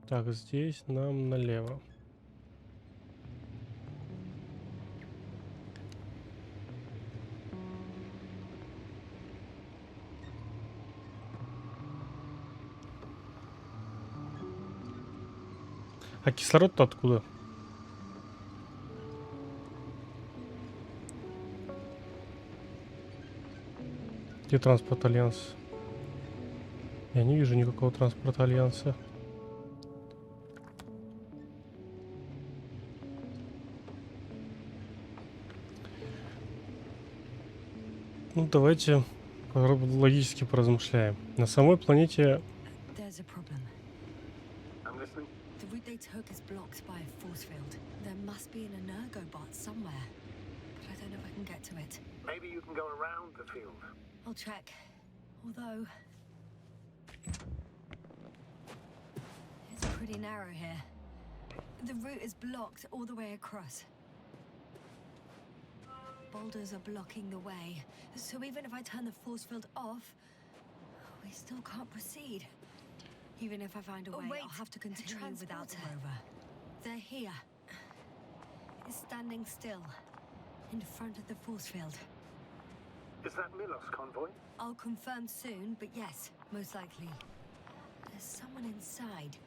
Так, здесь нам налево. А кислород-то откуда? Где транспорт Альянс? Я не вижу никакого транспорта Альянса. Ну, давайте логически поразмышляем. На самой планете... There's a problem. I'm listening. The route they took is blocked by a force field. There must be an energobot somewhere, but I don't know if I can get to it. Maybe you can go around the field. I'll check. Although... it's pretty narrow here. The route is blocked all the way across. Boulders are blocking the way, so even if I turn the force field off, we still can't proceed. Even if I find a way, I'll have to continue without the rover. They're here. It's standing still, in front of the force field. Is that Milos convoy? I'll confirm soon, but yes, most likely. There's someone inside.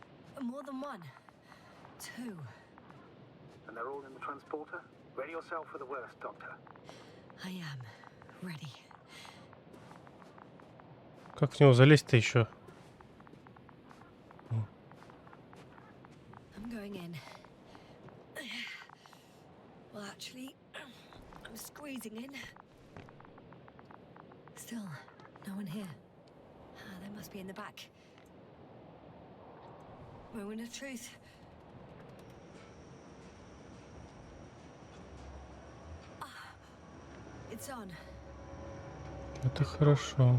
More than one. Two. And they're all in the transporter? Ready yourself for the worst, Doctor. I am ready. Как в него залезть-то еще? I'm going in. Well, actually, I'm squeezing in. Still, no one here. They must be in the back. Moment of truth. It's on. Это хорошо.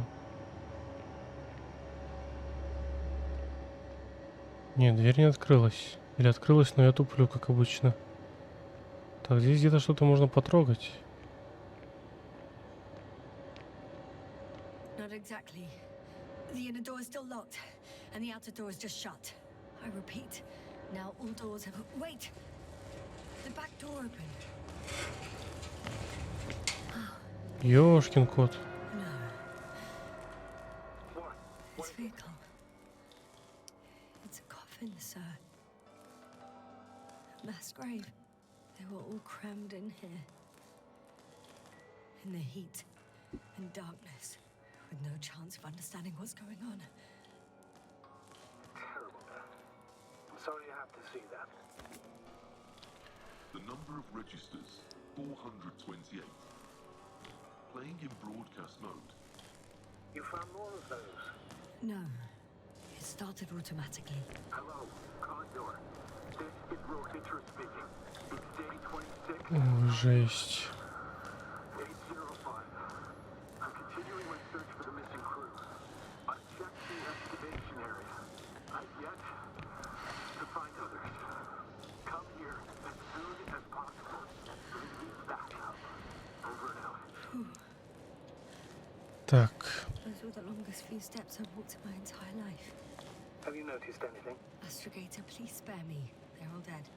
Нет, дверь не открылась. Или открылась, но я туплю, как обычно. Так, здесь где-то что-то можно потрогать. Not exactly. The inner door is still locked, and the outer door is just shut. I repeat, now all doors have... Wait! The back door opened. Ёшкин кот. No. This vehicle. It's a coffin, sir. A mass grave. They were all crammed in here. In the heat and darkness, with no chance of understanding what's going on. Terrible. I'm sorry you have to see that. The number of registers, 428. Playing in broadcast mode. You found more of those? No. It started automatically. Hello, Condor. This is Rotator speaking. It's day 26. Ой, жесть. 805. I'm continuing my search for the missing crew. I've checked the excavation area. I've yet to find others. Come here as soon as possible. Please back up. Over and out. Так. Those were the longest few steps I've walked in my entire life. Have you noticed anything? Astrogator, please spare me. They're all dead.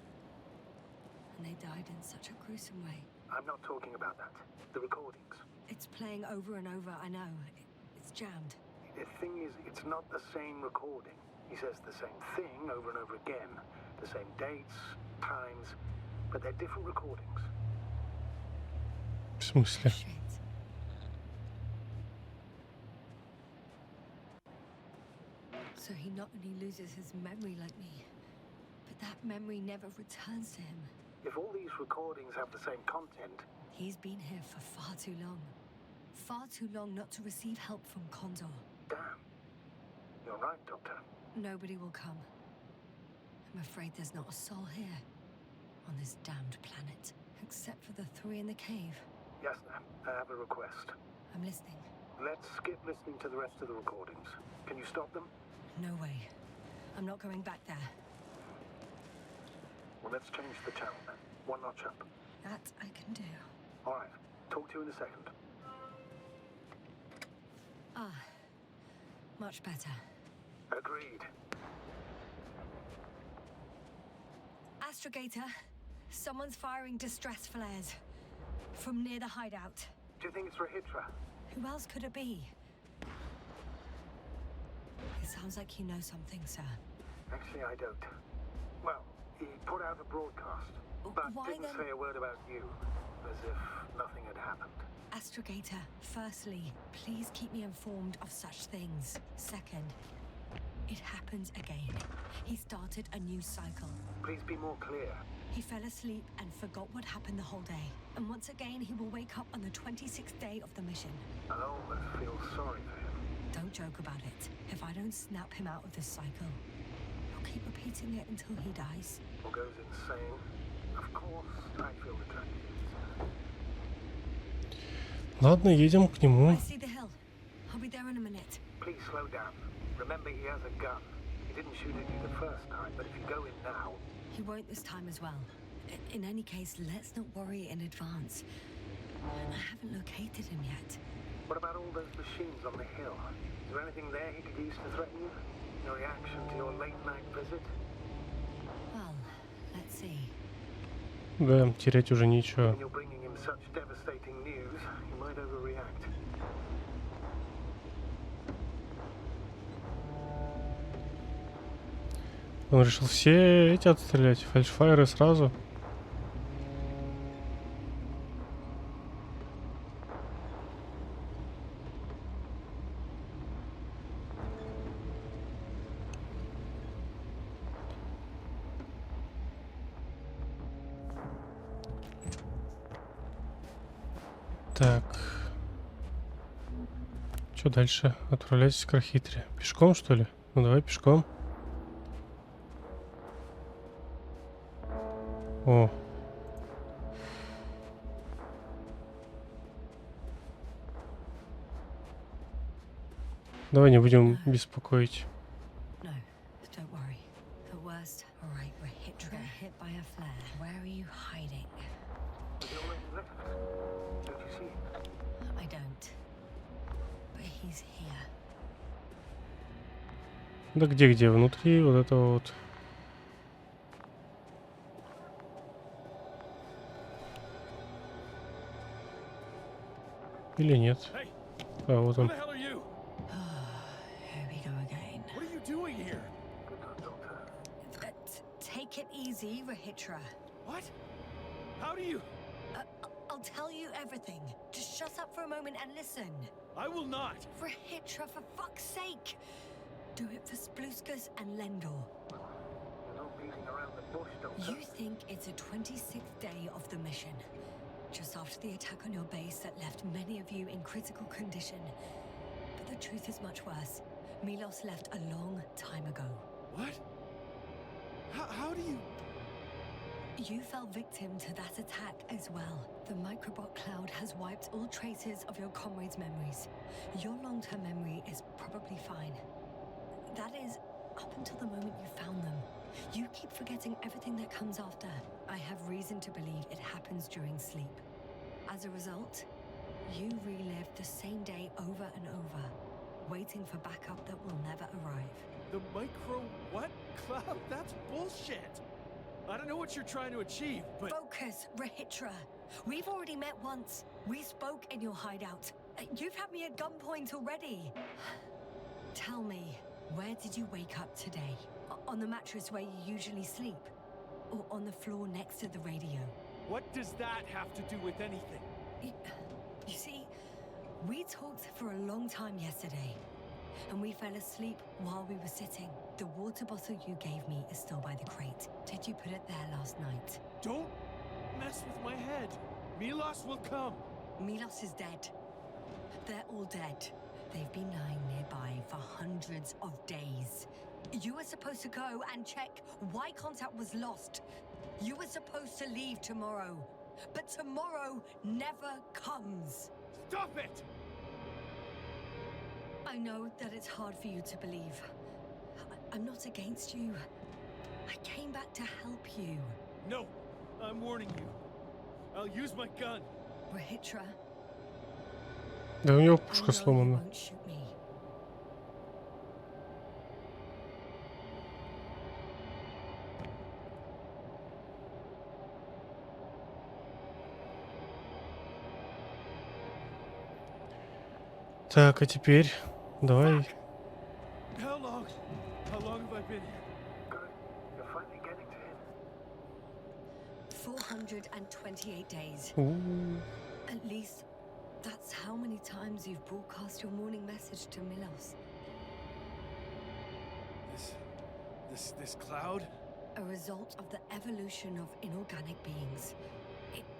And they died in such a gruesome way. I'm not talking about that. The recordings. It's playing over and over, I know. It's jammed. The thing is, it's not the same recording. He says the same thing over and over again. The same dates, times, but they're different recordings. В смысле? Shit. So he not only loses his memory like me, but that memory never returns to him. If all these recordings have the same content, He's been here for far too long. Far too long not to receive help from Condor. damn. You're right, Doctor. Nobody will come. I'm afraid there's not a soul here. On this damned planet. Except for the three in the cave. Yes, ma'am. I have a request. I'm listening. Let's skip listening to the rest of the recordings. Can you stop them? No way. I'm not going back there. Well, let's change the channel then. One notch up. That I can do. All right. Talk to you in a second. Ah. Much better. Agreed. Astrogator, someone's firing distress flares from near the hideout. Do you think it's Rehitra? Who else could it be? It sounds like you know something, sir. Actually, I don't. Well, he put out a broadcast, but Why didn't then? say a word about you, as if nothing had happened. Astrogator, firstly, please keep me informed of such things. Second, it happens again. He started a new cycle. Please be more clear. He fell asleep and forgot what happened the whole day. And once again, he will wake up on the 26th day of the mission. I almost feel sorry for him. Don't joke about it. If I don't snap him out of this cycle, he'll keep repeating it until he dies. Or goes insane. Of course, I feel the tragedy. Ладно, едем к I нему. see the hill. I'll be there in a minute. Please slow down. Remember, he has a gun. He didn't shoot at you the first time, but if you go in now... He won't this time as well. In any case, let's not worry in advance. I haven't located him yet. What about all those machines on the hill? Is there anything there he could use to threaten you? No reaction to your late-night visit? Well, let's see. Да, терять уже нечего. When you're bringing him such devastating news, he might overreact. Он решил все эти отстрелять, фальшфайеры сразу. Так. Что дальше? Отправляйтесь к Рахитре. Пешком, что ли? Ну давай пешком. О. Давай не будем беспокоить. No, don't worry. The worst. All right, we're hit by a flare. Where are you hiding? Has he already left? Don't you see him? I don't. But he's here. Да где? Внутри вот этого вот. Или нет? А, вот Who он. the hell are you? Here we go again. What are you doing here? Good luck, Doctor. Take it easy, Rahitra. What? How do you? I'll tell you everything. Just shut up for a moment and listen. I will not. Rahitra, for fuck's sake! Do it for Spluskas and Lendor. You're not beating around the bush, Doctor. You think it's a 26th day of the mission. Just after the attack on your base that left many of you in critical condition. But the truth is much worse. Milos left a long time ago. What? How do you? You fell victim to that attack as well. The microbot cloud has wiped all traces of your comrades' memories. Your long-term memory is probably fine. That is, up until the moment you found them. You keep forgetting everything that comes after. I have reason to believe it happens during sleep. As a result, you relive the same day over and over, waiting for backup that will never arrive. The micro what? Cloud? That's bullshit. I don't know what you're trying to achieve, but Focus, Rahitra. We've already met once. We spoke in your hideout. You've had me at gunpoint already. Tell me, where did you wake up today? On the mattress where you usually sleep? Or on the floor next to the radio? what does that have to do with anything? You see, we talked for a long time yesterday. And we fell asleep while we were sitting. The water bottle you gave me is still by the crate. Did you put it there last night? Don't mess with my head. Milos will come. Milos is dead. They're all dead. They've been lying nearby for hundreds of days. You were supposed to go and check why contact was lost. You were supposed to leave tomorrow. But tomorrow never comes. Stop it! I know that it's hard for you to believe. I'm not against you. I came back to help you. No, I'm warning you. I'll use my gun. Rahitra, Да у него I пушка know you сломана. won't shoot me. Так, а теперь давай. How long have I been here? Good. You're finally getting to him. 428 days. At least that's how many times you've broadcast your morning message to Milos. This cloud? A result of the evolution of inorganic beings.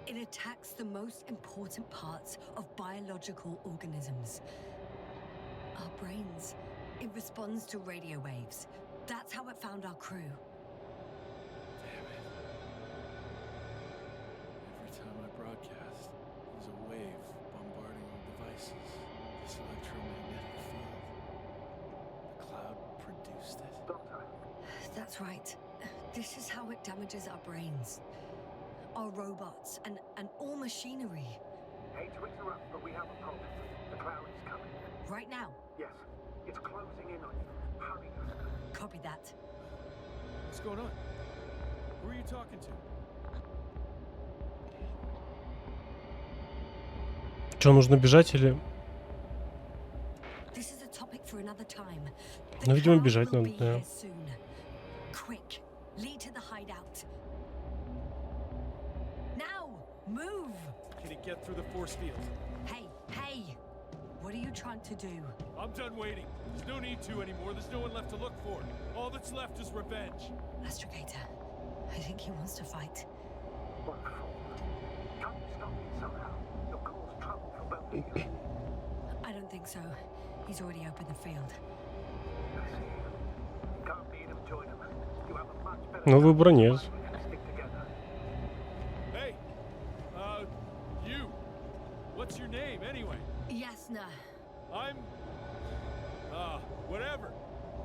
It attacks the most important parts of biological organisms. Our brains. It responds to radio waves. That's how it found our crew. Damn it. Every time I broadcast, there's a wave bombarding our devices. This electromagnetic field. The cloud produced it? Doctor, That's right. This is how it damages our brains. Our robots and all machinery. hate to interrupt, but we have a problem. The cloud is coming. Right now. Yes, it's closing in on you. Hurry, Houston. Copy that. What's going on? Who are you talking to? Что, нужно бежать или... This is a topic for another time. Ну, видимо, cloud бежать will надо, be да. here soon. Quick, lead to the hideout. Now, move. Can it get through the force field? Hey, what are you trying to do? I'm done waiting. There's no need to anymore. There's no one left to look for. All that's left is revenge. Astrogator, I think he wants to fight. Wonderful. Can't you stop it somehow? You'll cause trouble for both of you. I don't think so. He's already opened the field. I see. You can't beat him, join him. You have a much better Ну, выбора нет. chance if you stick together. Hey, you. What's your name anyway? Yasna. I'm, whatever.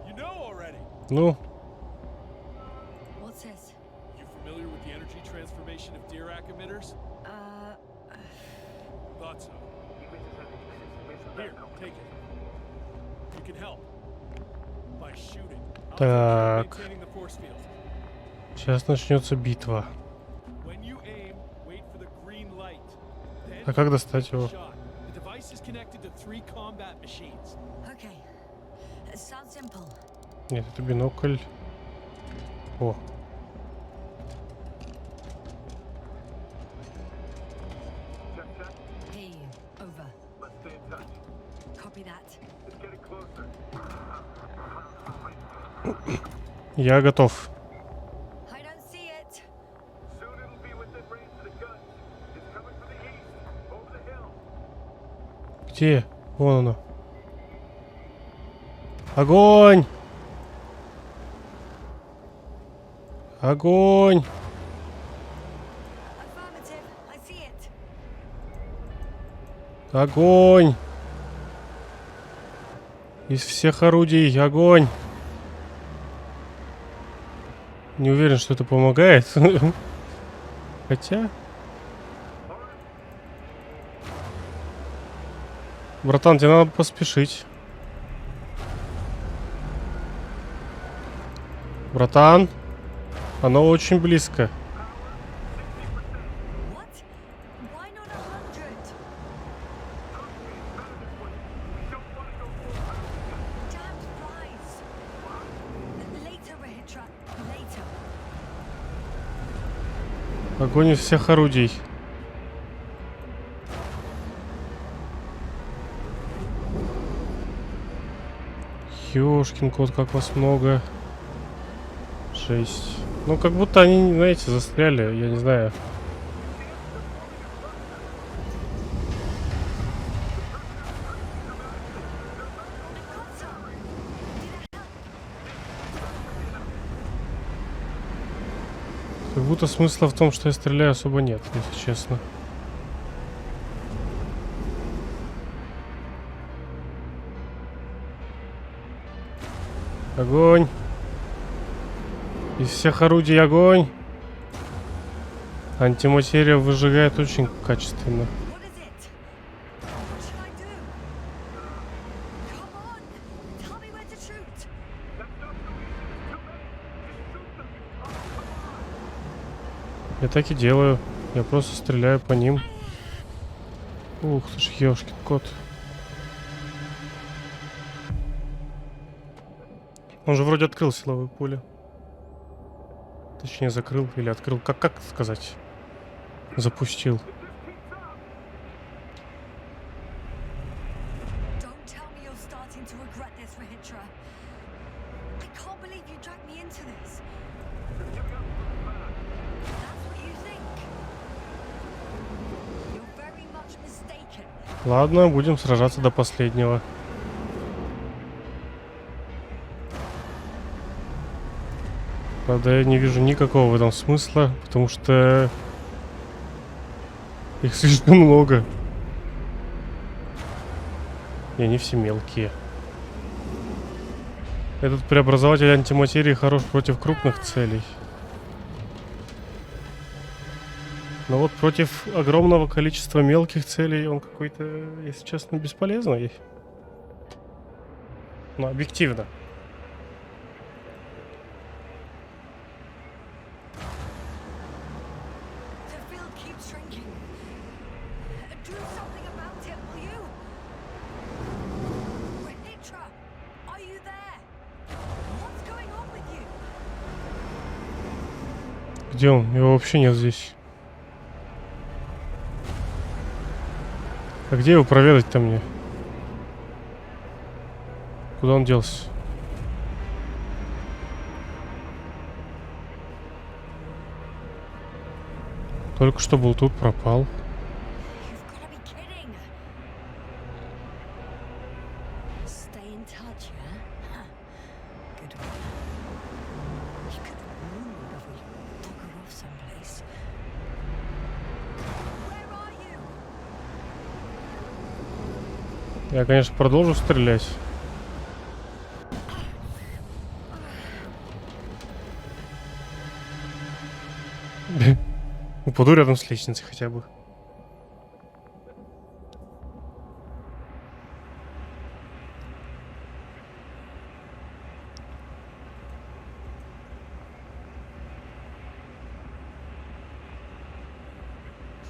You know already. Ну, What's this? You familiar with the energy transformation of Dirac emitters? Thought so. The emitters energy system isn't Here, that take complicated. it. You can help by shooting. I'll take care Так. of maintaining the force field. сейчас начнется битва. When you aim, wait for the green light. Then А как достать его? shot. The device is connected to 3 combat machines. Okay. It sounds simple. Нет, это бинокль. О, Check, check. Hey, over. Let's stay in touch. Copy that. It's getting closer. я готов. I don't see it. Soon it'll be within range of the gun. It's coming from the east, over the hill. Где? Вон оно. Огонь! Огонь! Affirmative. I see it. Огонь! Из всех орудий огонь! Не уверен, что это помогает. Хотя... Братан, тебе надо поспешить. Братан, оно очень близко. What? Why not 100? Damned flies. Later, Rahitra. Later. Огонь из всех орудий. Ёшкин кот, как вас много. 6. Ну, как будто они, знаете, застряли, я не знаю. Как будто смысла в том, что я стреляю, особо нет, если честно. Огонь! Из всех орудий огонь! Антиматерия выжигает очень качественно. What is it? What should I do? Come on. Tell me where to shoot. Я так и делаю. Я просто стреляю по ним. Ух ты ж, ёшкин кот. Он же вроде открыл силовое поле. Точнее, закрыл или открыл. Как сказать? Запустил. Don't tell me you're starting to regret this, Rahitra. I can't believe you dragged me into this. That's what you think? You're very much mistaken. Ладно, будем сражаться до последнего. Правда, я не вижу никакого в этом смысла, потому что их слишком много. И они все мелкие. Этот преобразователь антиматерии хорош против крупных целей. Но вот против огромного количества мелких целей он какой-то, если честно, бесполезный. Ну, объективно. The field keeps shrinking. Do something about it, will you? Rahitra, are you there? What's going on with you? Где он? Его вообще нет здесь. А где его проведать-то мне? Куда он делся? Только что был тут, пропал. You've got to be kidding. Stay in touch, yeah? Huh. Good one. You could have warned if we bugger off someplace. Where are you? Я, конечно, продолжу стрелять. Упаду рядом с лестницей хотя бы.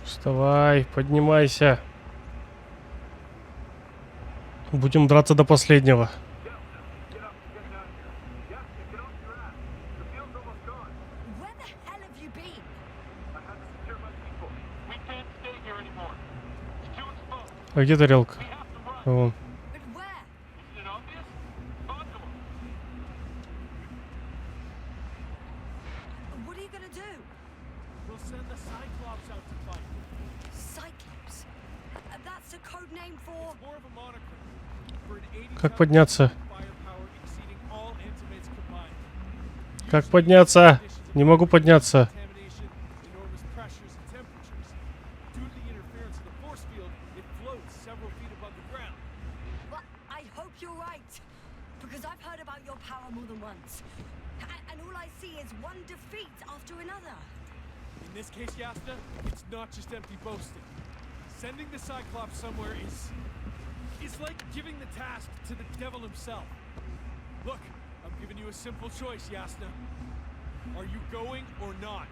Вставай, поднимайся. Будем драться до последнего. Where the hell have you been? А где тарелка? Вон. But where? What are you gonna do? We'll send the Cyclops out to fight. Cyclops? That's a code name for... More of a moniker for an 80 Как подняться? firepower exceeding all intimates combined. Как подняться? Не могу подняться. Contamination, enormous pressures and temperatures. Due to the interference of the force field, it floats several feet above the ground. Well, I hope you're right. Because I've heard about your power more than once. And all I see is one defeat after another. In this case, Yasna, it's not just empty boasting. Sending the Cyclops somewhere is like giving the task to the devil himself. Look, I'm giving you a simple choice, Yasna. Are you going or not?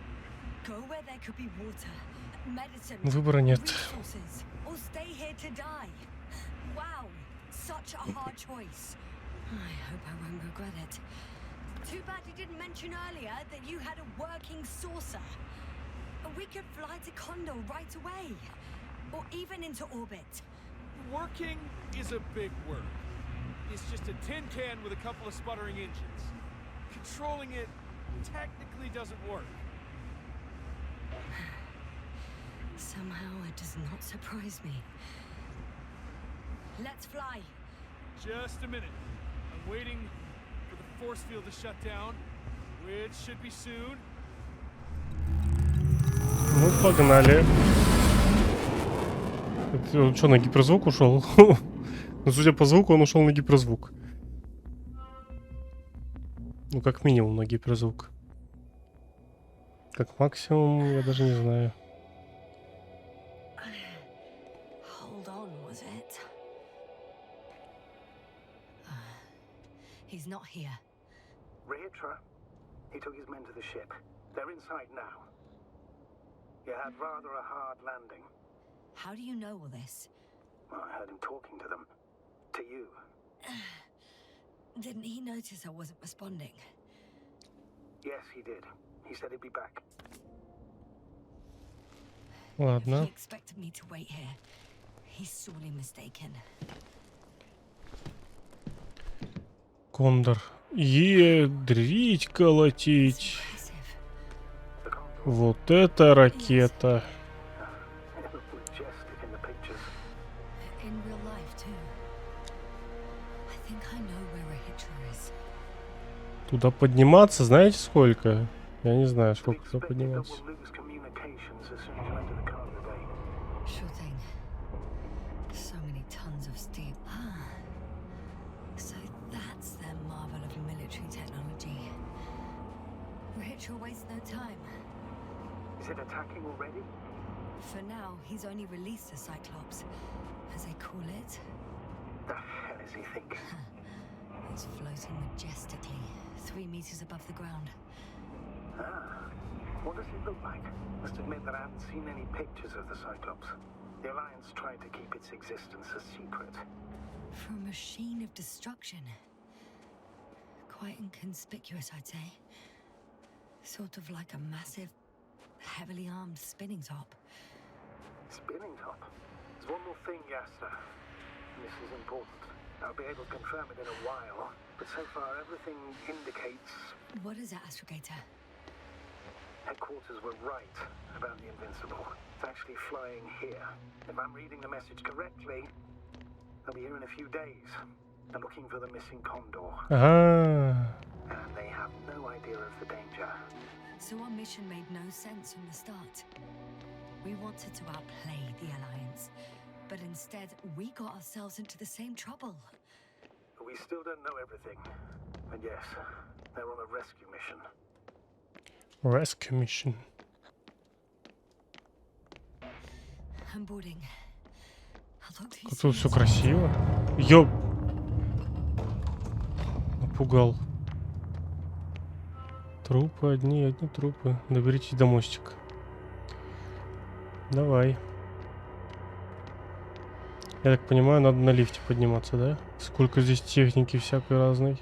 Go where there could be water, medicine, Выбора нет. resources, or stay here to die. Wow, such a hard choice. I hope I won't regret it. Too bad you didn't mention earlier that you had a working saucer. We could fly to Condor right away, or even into orbit. Working is a big word. It's just a tin can with a couple of sputtering engines. Controlling it technically doesn't work. Somehow it does not surprise me. Let's fly. Just a minute. I'm waiting for the force field to shut down, which should be soon. Ну, погнали. Это он что, на гиперзвук ушел? Ну, судя по звуку, он ушел на гиперзвук. Ну, как минимум на гиперзвук. Как максимум, я даже не знаю. Hold on, was it? He's not here. Rahitra, he took his men to the ship. They're inside now. You had rather a hard landing. How do you know all this? Well, I heard him talking to them. To you. Didn't he notice I wasn't responding? Yes, he did. He said he'd be back. If Ладно. he expected me to wait here, he's sorely mistaken. Кондор. Ядрить, колотить. Impressive. The Condor Вот это ракета. looked majestic in the pictures. In real life, too. I think I know where a hitcher is. Туда подниматься, знаете сколько? Я не знаю, We сколько туда expected that подниматься. we'll lose communications as soon as you enter the cargo bay. Sure thing. So many tons of steel. Ah. So that's their marvel of military technology. Hitcher wastes no time. Is it attacking already? For now, he's only released the Cyclops, as they call it. The hell is he thinking? It's floating majestically, 3 meters above the ground. Ah, what does it look like? Must admit that I haven't seen any pictures of the Cyclops. The Alliance tried to keep its existence a secret. For a machine of destruction. Quite inconspicuous, I'd say. Sort of like a massive, heavily armed spinning top. Spinning top. There's one more thing, Yasta. This is important. I'll be able to confirm it in a while, but so far everything indicates What is it, Astrogator? headquarters were right about the Invincible. It's actually flying here. If I'm reading the message correctly, they'll be here in a few days. They're looking for the missing Condor, Ага. and they have no idea of the danger. So our mission made no sense from the start. We wanted to outplay the Alliance, but instead we got ourselves into the same trouble. We still don't know everything. And yes, they're on a rescue mission. Rescue mission. I'm boarding. I'll talk to you Как soon. тут все красиво. Ёп. Напугал. Трупы одни трупы. Доберитесь до мостика. Давай. Я так понимаю, надо на лифте подниматься, да? Сколько здесь техники всякой разной.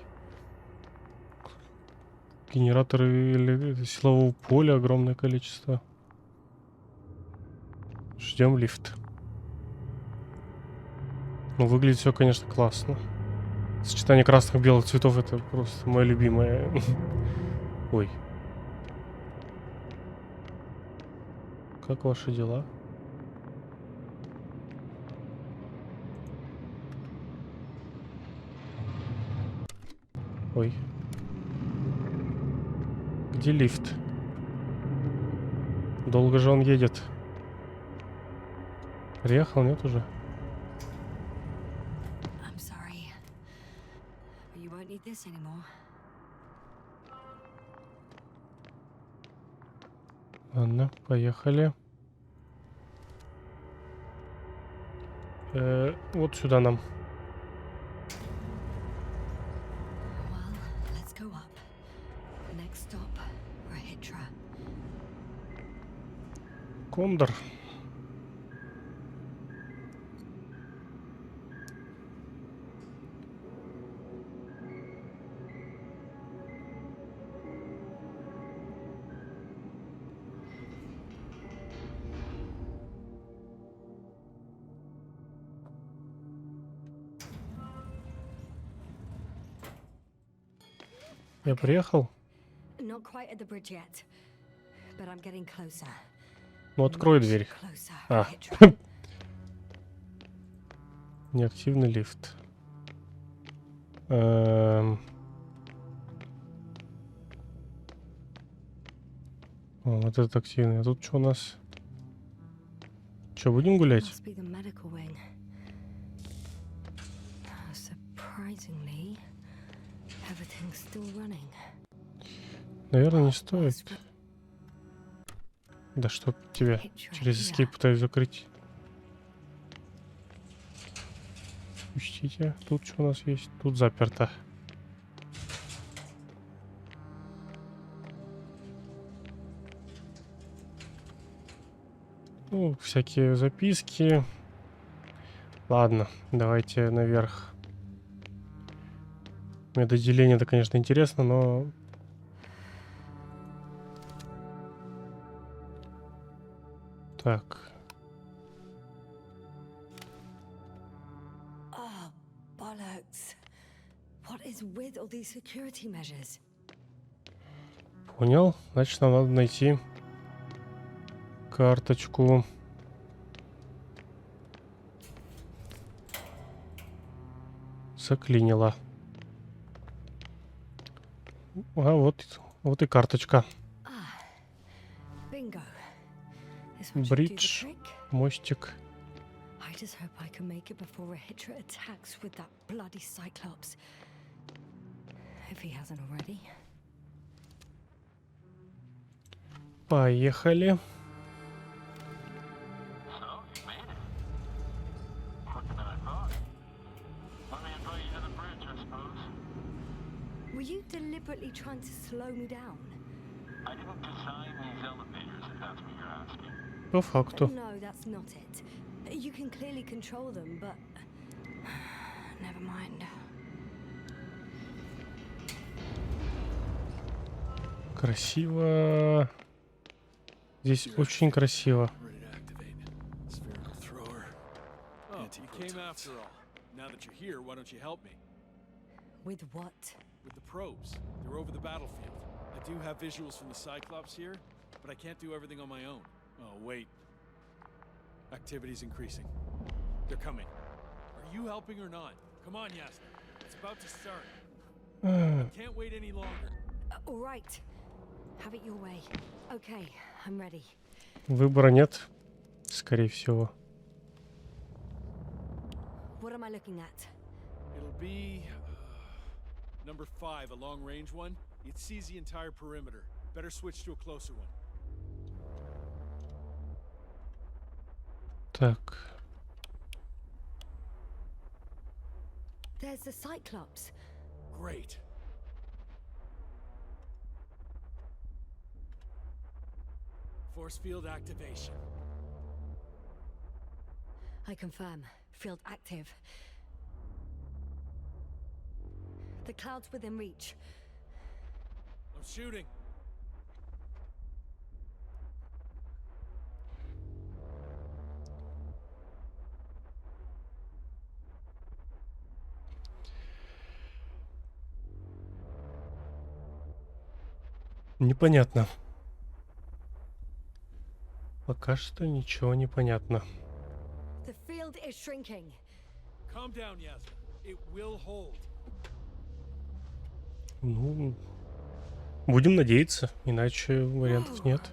Генераторы или силового поля огромное количество. Ждем лифт. Ну, выглядит все, конечно, классно. Сочетание красных и белых цветов — это просто мое любимое. Ой. Как ваши дела? Ой. Где лифт? Долго же он едет. Приехал, нет уже? I'm sorry. But you won't need this anymore. Ладно, поехали. Вот сюда нам. Well, let's go up. Next stop, Rehitra. Кондор. Я приехал. Not quite at the bridge yet, but I'm getting closer. Ну, открой Much дверь. Closer, А. Rehitra. Неактивный лифт. О, вот этот активный. А тут что у нас? Что, будем гулять? Must be the medical wing. Surprisingly, everything's still running. Наверное, не стоит. Да что тебя через эскейп пытаюсь закрыть. Пустите. Тут что у нас есть? Тут заперто. Ну, всякие записки. Ладно, давайте наверх. Медоделение, это, конечно, интересно, но... Так. Oh, bollocks. What is with all these security measures? Понял. Значит, нам надо найти карточку. Заклинило. А вот и карточка. Bingo. This one should do the Бридж, trick. мостик. I just hope I can make it before Rahitra attacks with that bloody Cyclops. If he hasn't already. Поехали. So, you made it. Quicker than I thought. Let me invite you to the bridge, I suppose. Were you deliberately trying to slow me down? I didn't design these elevators, if that's what you're asking. По факту. No, that's not it. You can clearly control them, but... Never mind. Красиво. Здесь очень красиво. Ready to activate. Spherical thrower. Oh, you came after all. Now that you're here, why don't you help me? With what? With the probes. They're over the battlefield. I do have visuals from the Cyclops here, but I can't do everything on my own. Oh, wait. Activity's increasing. They're coming. Are you helping or not? Come on, Yasna. It's about to start. I can't wait any longer. All right. Have it your way. Okay, I'm ready. Выбора нет, скорее всего. What am I looking at? It'll be... number 5, a long-range one. It sees the entire perimeter. Better switch to a closer one. Так. There's the Cyclops. Great. Force field activation. I confirm. Field active. The cloud's within reach. I'm shooting. Непонятно. Пока что ничего не понятно. The field is shrinking. Calm down, Yasna. It will hold. Ну, будем надеяться, иначе вариантов нет.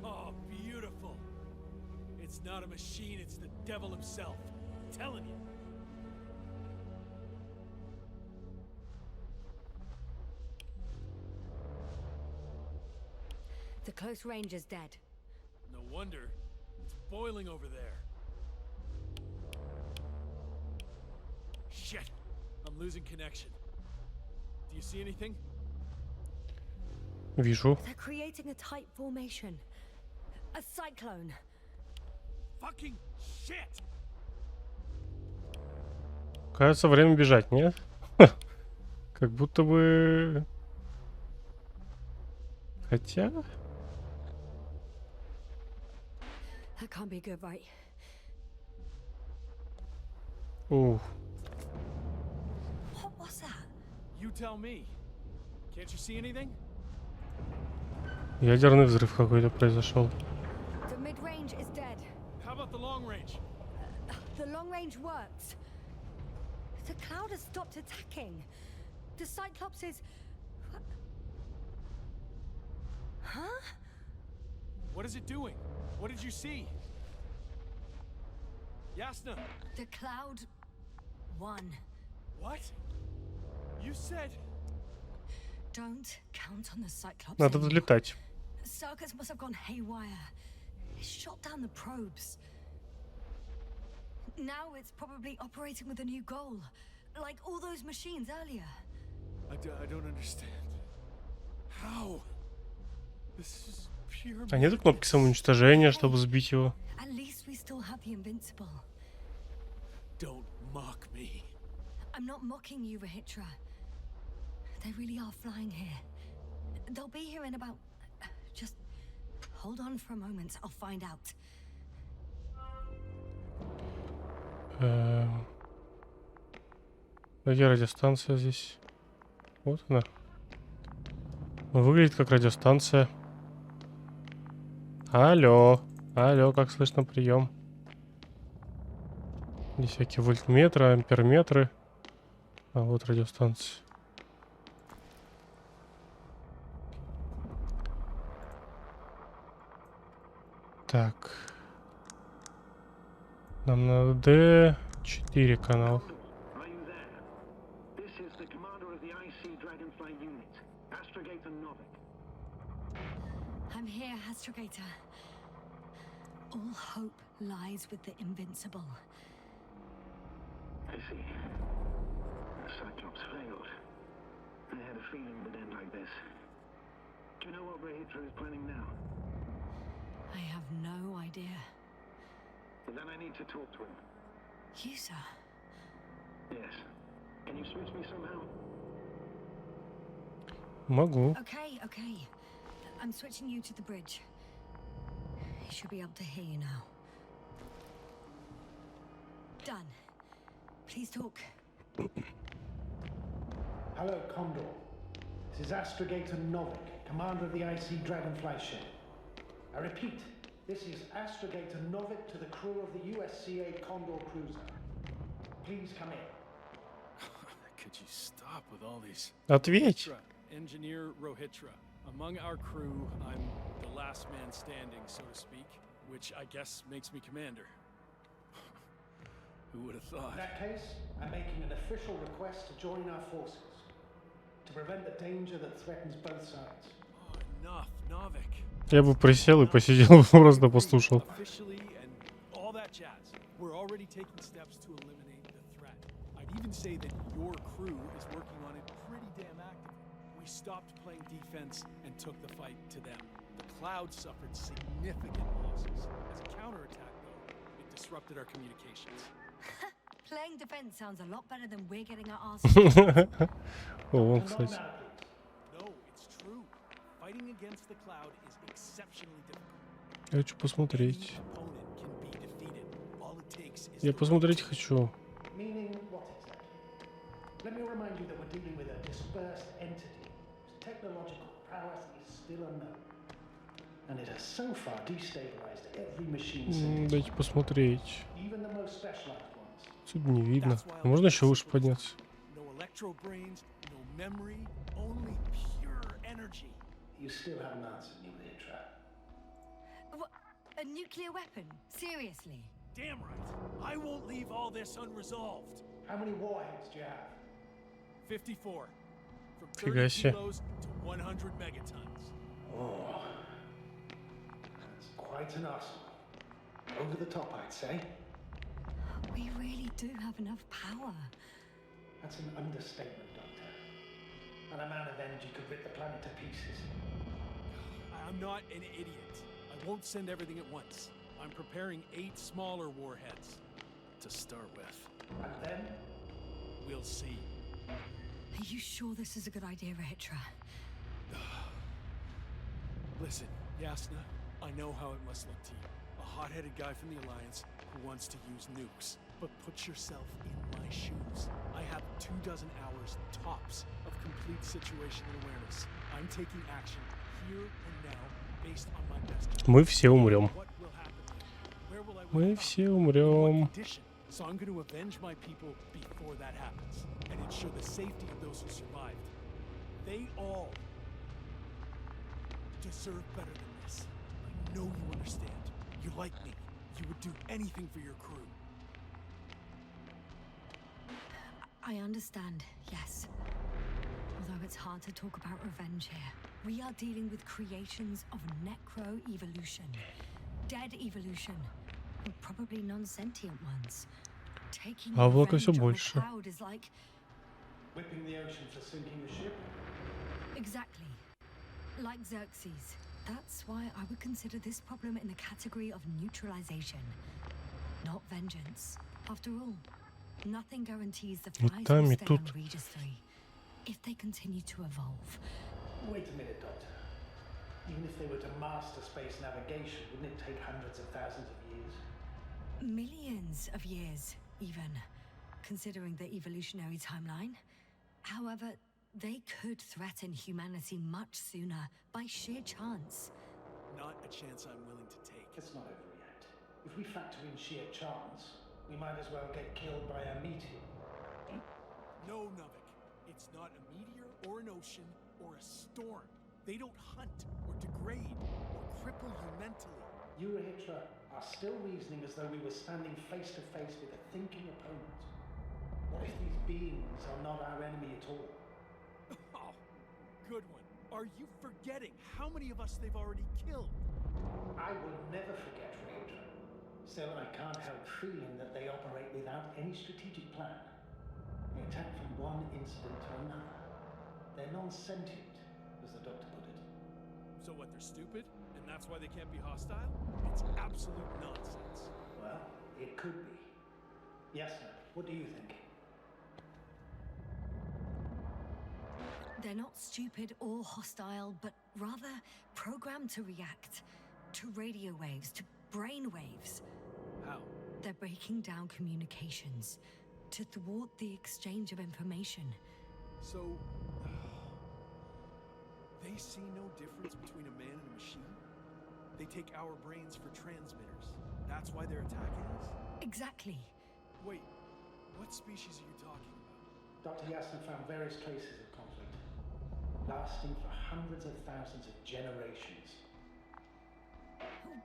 Oh, beautiful. It's not a machine, it's the devil himself. I'm telling you. The close range is dead. No wonder. It's boiling over there. Shit. I'm losing connection. Do you see anything? Вижу. They're creating a tight formation. A cyclone. Fucking shit! Кажется, время бежать, нет? Как будто бы... Хотя... That can't be good, right? Ух. What was that? You tell me. Can't you see anything? Ядерный взрыв какой-то произошел. The mid-range is dead. How about the long range? The long range works. The cloud has stopped attacking. The Cyclops is... Huh? What is it doing? What did you see? Yasna! The cloud won. What? You said... Don't count on the Cyclops Надо anymore. взлетать. Circuits must have gone haywire. It shot down the probes. Now it's probably operating with a new goal. Like all those machines earlier. I don't understand. How? This is pure... А нету кнопки самоуничтожения, чтобы сбить его? At least we still have the Invincible. Don't mock me. I'm not mocking you, Rahitra. They really are flying here. They'll be here in about... Just hold on for a moment. I'll find out. Где радиостанция здесь? Вот она. Выглядит как радиостанция. Алло. Алло, как слышно, прием. Здесь всякие вольтметры, амперметры. А вот радиостанция. Так. Нам надо D4 канал. Are you there? This is the commander of the IC Dragonfly unit, Astrogator Novik. I'm here, Astrogator. All hope lies with the Invincible. I see. The Cyclops failed. I had a feeling it would end like this. Do you know what Rehitra is planning now? I have no idea. Well, then I need to talk to him. You, sir? Yes. Can you switch me somehow? Могу. Okay, okay. I'm switching you to the bridge. He should be able to hear you now. Done. Please talk. Hello, Condor. This is Astrogator Novik, commander of the IC Dragonfly ship. I repeat, this is Astrogator Novik to the crew of the USCA Condor cruiser. Please come in. Could you stop with all these? Ответь. Engineer Rohitra. Among our crew, I'm the last man standing, so to speak, which I guess makes me commander. Who would have thought? In that case, I'm making an official request to join our forces to prevent the danger that threatens both sides. Oh, enough, Novik. Я бы присел и посидел, просто послушал. Officially and all that jazz. We're already taking steps to eliminate the threat. I'd even say that your crew is working on it pretty damn actively. We stopped playing defense and took the fight to them. The Cloud suffered significant losses. As a counterattack, though, it disrupted our communications. Playing defense sounds a lot better than we're getting our asses. О, кстати. No, it's true. Fighting against the Cloud is exceptionally difficult. Я хочу посмотреть. Any opponent can be defeated. All it takes is Я the посмотреть хочу. Meaning what exactly? Let me remind you that we're dealing with a dispersed entity whose technological prowess is still unknown. And it has so far destabilized every machine since. Дайте посмотреть. Even the most specialized ones. Отсюда не видно. А можно еще выше подняться? no electro brains, no memory, only pure energy. You still haven't answered me, Rehitra. What? A nuclear weapon? Seriously? Damn right. I won't leave all this unresolved. How many warheads do you have? 54. From Фига 30 себе. kilos to 100 megatons. Oh, that's quite an arsenal. Over the top, I'd say. We really do have enough power. That's an understatement, Doctor. An amount of energy could rip the planet to pieces. I'm not an idiot. I won't send everything at once. I'm preparing 8 smaller warheads to start with. And then? We'll see. Are you sure this is a good idea, Rehitra? Listen, Yasna, I know how it must look to you. A hot-headed guy from the Alliance who wants to use nukes. But put yourself in my shoes. I have 24 hours tops of complete situational awareness. I'm taking action here and now based on my best judgment. Мы все умрем. What will happen later? Where will I Мы wake up? все In what умрем. condition? So I'm going to avenge my people before that happens and ensure the safety of those who survived. They all deserve better than this. I know you understand. You like me. You would do anything for your crew. I understand, yes. Although it's hard to talk about revenge here. We are dealing with creations of necro-evolution. Dead evolution. Or probably non-sentient ones. Taking Облако revenge всё on the больше. Cloud is like... Whipping the ocean for sinking the ship? Exactly. Like Xerxes. That's why I would consider this problem in the category of neutralization. Not vengeance. After all, nothing guarantees the И flies там, will и stay тут. on Regis III. if they continue to evolve. Wait a minute, Doctor. Even if they were to master space navigation, wouldn't it take hundreds of thousands of years? Millions of years, even, considering the evolutionary timeline. However, they could threaten humanity much sooner by sheer chance. Not a chance I'm willing to take. Let's not overreact. If we factor in sheer chance, we might as well get killed by a meteor. No, Novik. It's not a meteor or an ocean or a storm. They don't hunt or degrade or cripple you mentally. You, Hitra, are still reasoning as though we were standing face to face with a thinking opponent. What if these beings are not our enemy at all? Oh, good one. Are you forgetting how many of us they've already killed? I will never forget, Hitra. Still, I can't help feeling that they operate without any strategic plan. They attack from one incident to another. They're non-sentient, as the doctor put it. So what, they're stupid? And that's why they can't be hostile? It's absolute nonsense. Well, it could be. Yes, sir. What do you think? They're not stupid or hostile, but rather programmed to react to radio waves, to brain waves. How? They're breaking down communications to thwart the exchange of information. So... they see no difference between a man and a machine? They take our brains for transmitters. That's why they're attacking us? Exactly. Wait, what species are you talking about? Dr. Yasna found various traces of conflict, lasting for hundreds of thousands of generations.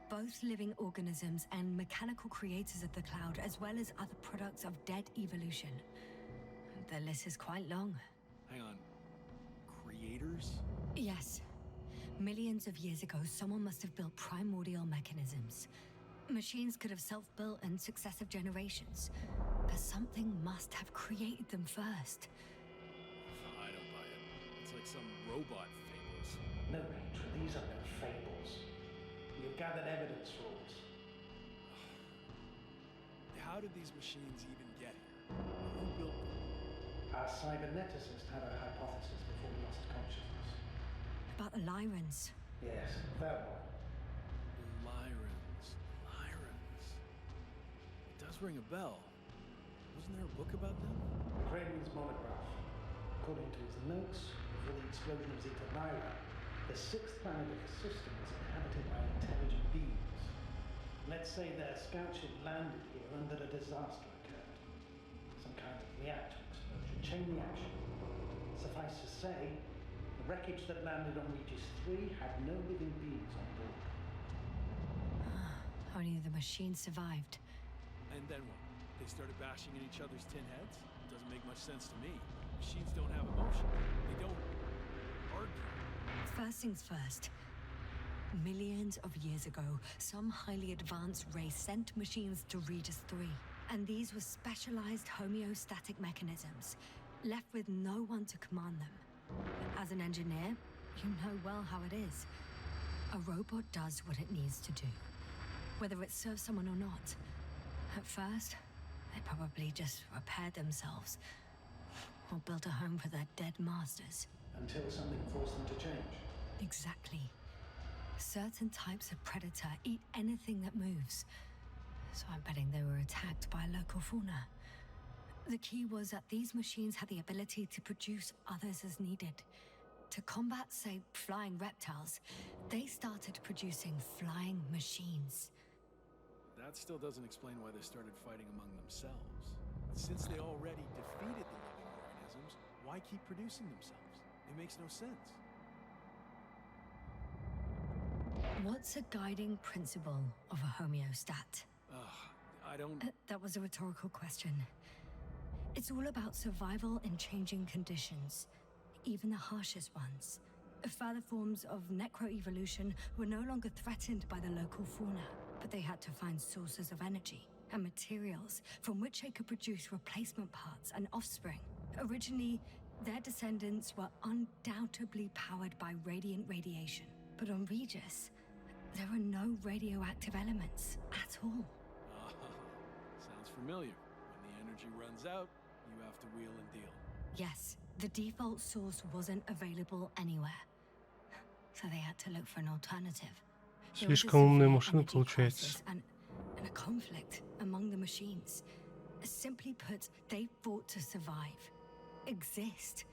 Both living organisms and mechanical creators of the cloud, as well as other products of dead evolution. The list is quite long. Hang on. Creators? Yes. Millions of years ago, someone must have built primordial mechanisms. Machines could have self-built in successive generations, but something must have created them first. I don't buy it. It's like some robot fables. No, Hitra, these are no fables. We have gathered evidence for us. How did these machines even get here? Who built them? Our cyberneticist had a hypothesis before we lost consciousness. About the Lyrans. Yes, that one. Lyrans. It does ring a bell. Wasn't there a book about them? Crane's monograph. According to his notes, before the explosion of Zeta Lyra, the sixth planet of the system was inhabited by intelligent beings. Let's say their scout ship landed here and that a disaster occurred. Some kind of reactor explosion, chain reaction. Suffice to say, the wreckage that landed on Regis III had no living beings on board. Only the machine survived. And then what? They started bashing in each other's tin heads? Doesn't make much sense to me. Machines don't have emotion. They don't argue. First things first. Millions of years ago, some highly advanced race sent machines to Regis III. And these were specialized homeostatic mechanisms, left with no one to command them. As an engineer, you know well how it is. A robot does what it needs to do, whether it serves someone or not. At first, they probably just repaired themselves, or built a home for their dead masters. Until something forced them to change. Exactly. Certain types of predator eat anything that moves. So I'm betting they were attacked by a local fauna. The key was that these machines had the ability to produce others as needed. To combat, say, flying reptiles, they started producing flying machines. That still doesn't explain why they started fighting among themselves. Since they already defeated the living organisms, why keep producing themselves? It makes no sense. What's a guiding principle of a homeostat? I don't... That was a rhetorical question. It's all about survival in changing conditions, even the harshest ones. Further forms of necroevolution were no longer threatened by the local fauna, but they had to find sources of energy and materials from which they could produce replacement parts and offspring. Originally, their descendants were undoubtedly powered by radiant radiation. But on Regis, there are no radioactive elements at all. Sounds familiar. When the energy runs out, you have to wheel and deal. Yes, The default source wasn't available anywhere, so they had to look for an alternative. There was a Слишком умные severe машины, energy получается. crisis and a conflict among the machines. Simply put, they fought to survive, exist.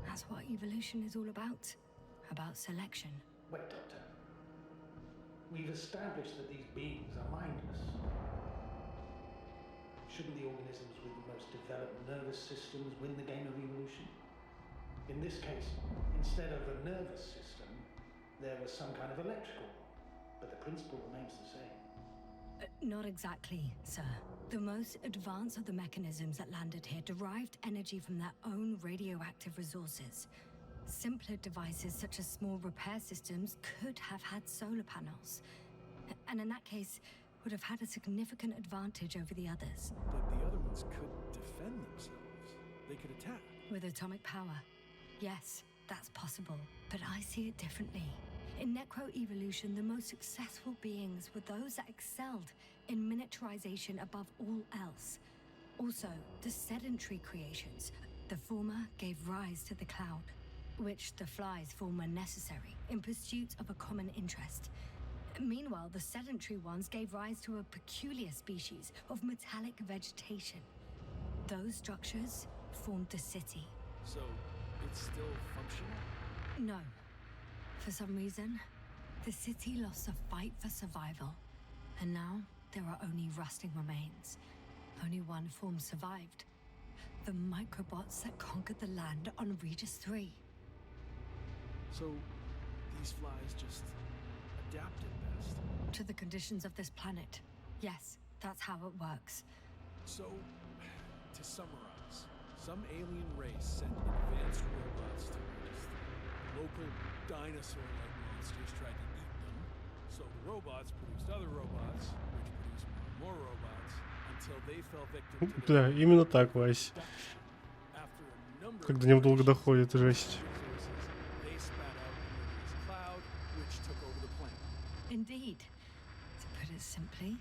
That's what evolution is all about selection. Wait, Doctor. We've established that these beings are mindless. Shouldn't the organisms with the most developed nervous systems win the game of evolution? In this case, instead of a nervous system, there was some kind of electrical one, but the principle remains the same. Not exactly, sir. The most advanced of the mechanisms that landed here derived energy from their own radioactive resources. Simpler devices such as small repair systems could have had solar panels. And in that case, would have had a significant advantage over the others. But the other ones could defend themselves. They could attack. With atomic power, yes, that's possible. But I see it differently. In necroevolution, the most successful beings were those that excelled in miniaturization above all else. Also, the sedentary creations. The former gave rise to the cloud, which the flies form when necessary, in pursuit of a common interest. Meanwhile, the sedentary ones gave rise to a peculiar species of metallic vegetation. Those structures formed the city. So, it's still functional? No. For some reason, the city lost a fight for survival. And now, there are only rusting remains. Only one form survived. The microbots that conquered the land on Regis III. So, these flies just adapted best. To the conditions of this planet. Yes, that's how it works. So, to summarize, some alien race sent advanced robots to Regis III. Local dinosaur-like monsters tried to eat them, so the robots produced other robots, which produced more robots, until they fell victim to Да, именно так, Вась. After a number Как до него долго доходит, жесть. they spat out this cloud, which took over the planet. Indeed. To put it simply,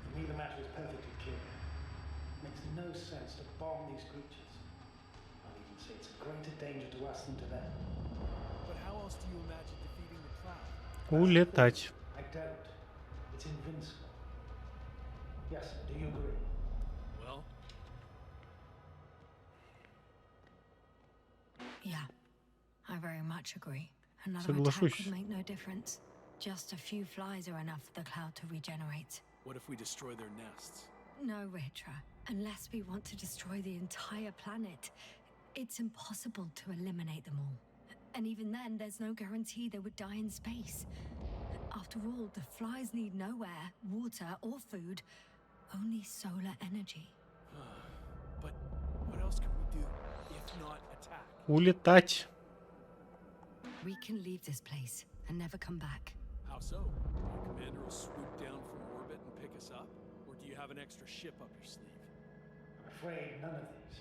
For me, the matter is perfectly clear. It makes no sense to bomb these creatures. I'll even say it's a greater danger to us than to them. But how else do you imagine defeating the cloud? Улетать. I don't. It's invincible. Yes, sir, do you agree? Well, yeah. I very much agree. Another attack Соглашусь. would make no difference. Just a few flies are enough for the cloud to regenerate. what if we destroy their nests? No, Ritra. Unless we want to destroy the entire planet, it's impossible to eliminate them all. And even then, there's no guarantee they would die in space. After all, the flies need no air, water, or food, only solar energy. But what else can we do if not attack? Улетать. We can leave this place and never come back. How so? Your commander will swoop down from orbit and pick us up? Or do you have an extra ship up your sleeve? I'm afraid none of these.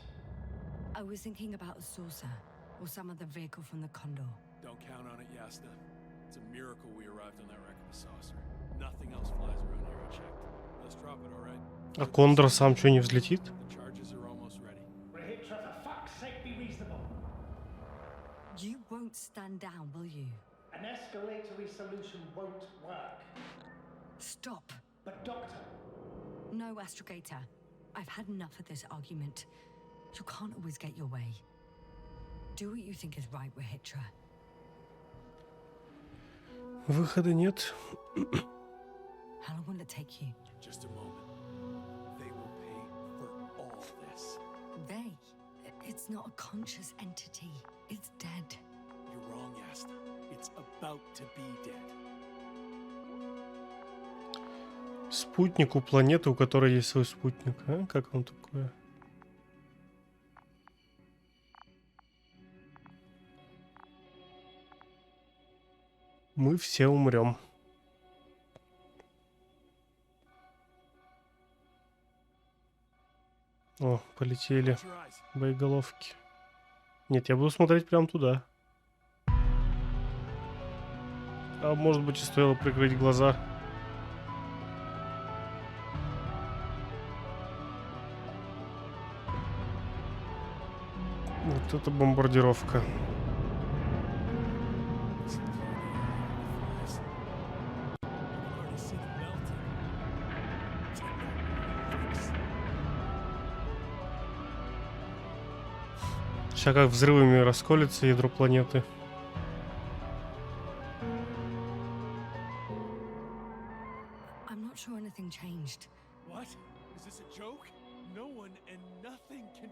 I was thinking about a saucer, or some other vehicle from the Condor. Don't count on it, Yasna. It's a miracle we arrived on that wreck of a saucer. Nothing else flies around here, I checked. Let's drop it, alright? А Кондор сам что, не взлетит? The charges are almost ready. Rehitra, for fuck's sake, be reasonable. You won't stand down, will you? An escalatory solution won't work. Stop. But, Doctor, No, Astrogator. I've had enough of this argument. You can't always get your way. Do what you think is right, Rehitra. Выхода нет. How long will it take you? Just a moment. They will pay for all this. They? It's not a conscious entity. It's dead. You're wrong, Yasna. It's about to be dead. Спутник у планеты, у которой есть свой спутник. А? Как вам такое? Мы все умрем. О, полетели Close your eyes. боеголовки. Нет, я буду смотреть прямо туда. А может быть и стоило прикрыть глаза. Вот это бомбардировка. Сейчас как взрывами расколется ядро планеты. I'm not sure anything changed. What? Is this a joke? No one and nothing can.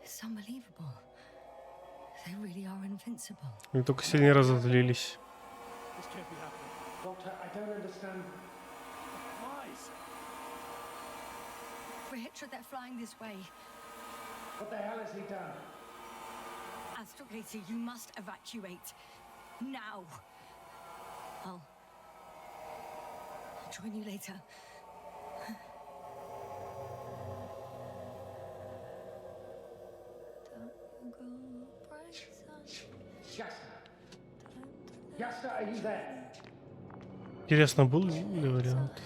It's unbelievable. They really are invincible. Они только сильнее разозлились. This can't be happening. Doctor, I don't understand. Flies. Richard, they're flying this way. What the hell has he done? Astrogator, you must evacuate. Now. I'll join you later. Yasta! Yasta, are you there? Интересно, был ли вариант?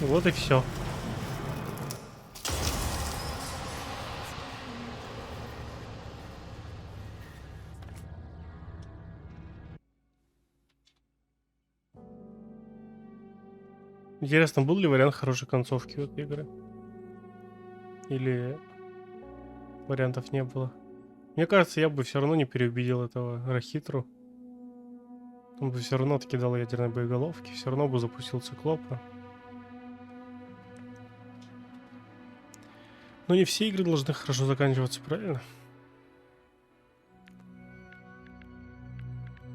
Вот и все. Интересно, был ли вариант хорошей концовки в этой игры? Или вариантов не было? Мне кажется, я бы все равно не переубедил этого Рахитру. Он бы все равно таки дал ядерной боеголовки, все равно бы запустил циклопа. Но не все игры должны хорошо заканчиваться, правильно?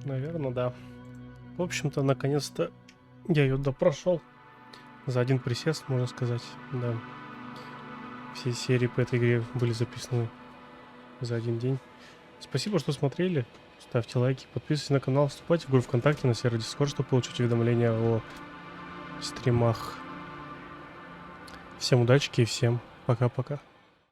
Наверное, да. В общем-то, наконец-то я ее допрошел. За один присест, можно сказать. Да. Все серии по этой игре были записаны за один день. Спасибо, что смотрели. Ставьте лайки, подписывайтесь на канал, вступайте в группу ВКонтакте, на сервер Discord, чтобы получить уведомления о стримах. Всем удачи и всем пока-пока.